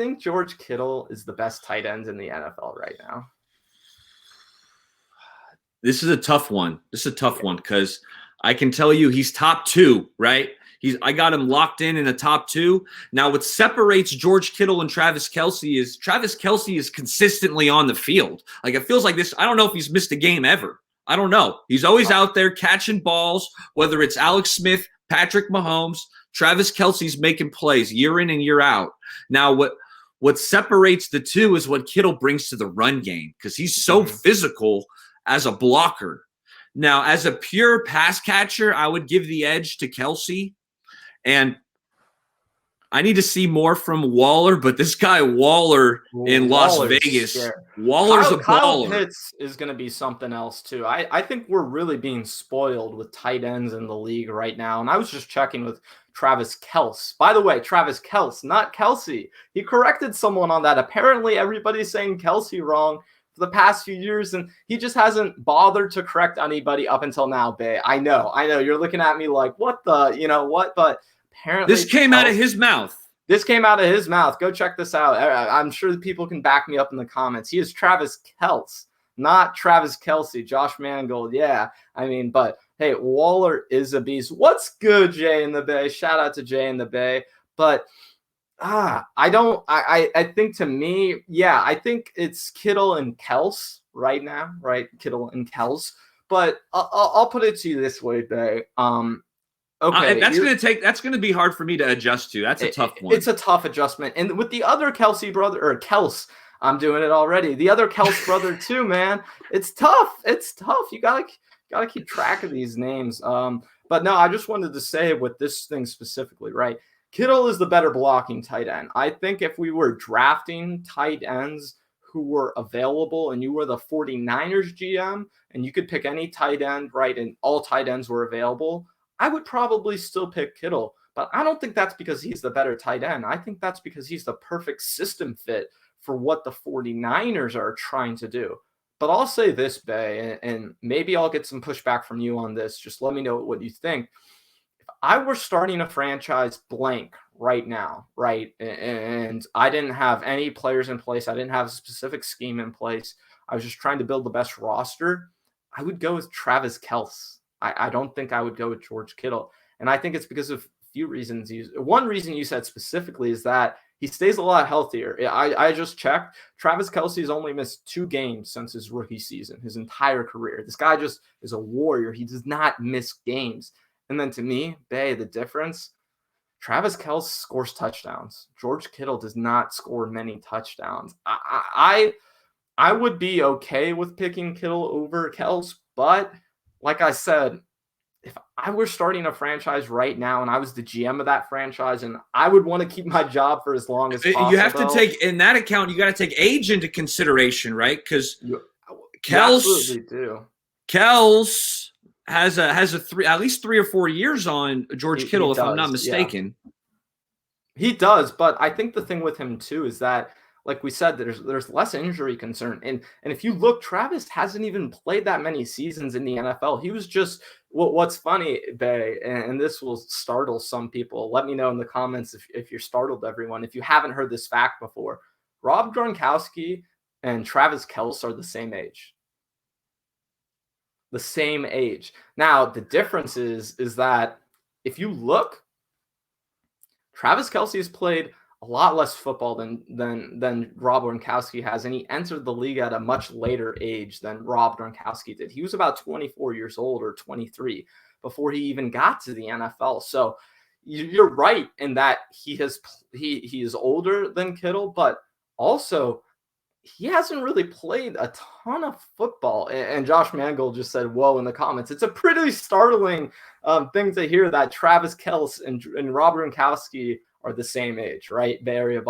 think George Kittle is the best tight end in the NFL right now? This is a tough one. Because I can tell you he's top 2, right? I got him locked in a top 2. Now, what separates George Kittle and Travis Kelce is consistently on the field. Like, it feels like this. I don't know if he's missed a game ever. I don't know. He's always out there catching balls, whether it's Alex Smith, Patrick Mahomes, Travis Kelce's making plays year in and year out. Now, what separates the two is what Kittle brings to the run game, because he's so physical as a blocker. Now, as a pure pass catcher, I would give the edge to Kelce. And I need to see more from Waller, but this guy Waller in Las Vegas, Waller's a baller. Kyle Pitts is going to be something else too. I think we're really being spoiled with tight ends in the league right now. And I was just checking with Travis Kelce. By the way, Travis Kelce, not Kelce. He corrected someone on that. Apparently, everybody's saying Kelce wrong for the past few years, and he just hasn't bothered to correct anybody up until now, Bay. I know. You're looking at me like, what the, what? But apparently this came out of his mouth. This came out of his mouth. Go check this out. I'm sure that people can back me up in the comments. He is Travis Kelce, not Travis Kelce. Josh Mangold, yeah. But hey, Waller is a beast. What's good, Jay in the Bay? Shout out to Jay in the Bay. But I think to me, yeah, I think it's Kittle and Kelce right now, right? Kittle and Kelce. But I'll put it to you this way, Bay. Okay, that's going to be hard for me to adjust to. That's a tough one. It's a tough adjustment. And with the other Kelce brother, or Kelce, I'm doing it already. The other Kelce brother too, man. It's tough. You gotta keep track of these names. But no, I just wanted to say with this thing specifically, right? Kittle is the better blocking tight end. I think if we were drafting tight ends who were available and you were the 49ers GM and you could pick any tight end, right, and all tight ends were available, I would probably still pick Kittle, but I don't think that's because he's the better tight end. I think that's because he's the perfect system fit for what the 49ers are trying to do. But I'll say this, Bay, and maybe I'll get some pushback from you on this. Just let me know what you think. If I were starting a franchise blank right now, right, and I didn't have any players in place, I didn't have a specific scheme in place, I was just trying to build the best roster, I would go with Travis Kelce. I don't think I would go with George Kittle. And I think it's because of a few reasons. One reason you said specifically is that he stays a lot healthier. I just checked. Travis Kelce has only missed 2 games since his rookie season, his entire career. This guy just is a warrior. He does not miss games. And then to me, Bay, the difference, Travis Kelce scores touchdowns. George Kittle does not score many touchdowns. I would be okay with picking Kittle over Kelce, but like I said, if I were starting a franchise right now and I was the GM of that franchise and I would want to keep my job for as long as possible. You have to take, in that account, you got to take age into consideration, right? Because Kelce has at least 3 or 4 years on George Kittle, if I'm not mistaken. Yeah. He does, but I think the thing with him too is that, like we said, there's less injury concern. And if you look, Travis hasn't even played that many seasons in the NFL. He was just, what's funny, Bay, and this will startle some people. Let me know in the comments if you're startled, everyone. If you haven't heard this fact before, Rob Gronkowski and Travis Kelce are the same age. The same age. Now, the difference is that if you look, Travis Kelce has played a lot less football than Rob Gronkowski has, and he entered the league at a much later age than Rob Gronkowski did. He was about 24 years old or 23 before he even got to the NFL. So you're right in that he is older than Kittle, but also he hasn't really played a ton of football. And Josh Mangold just said, whoa, in the comments. It's a pretty startling thing to hear that Travis Kelce and Rob Gronkowski are the same age, right? Bay Area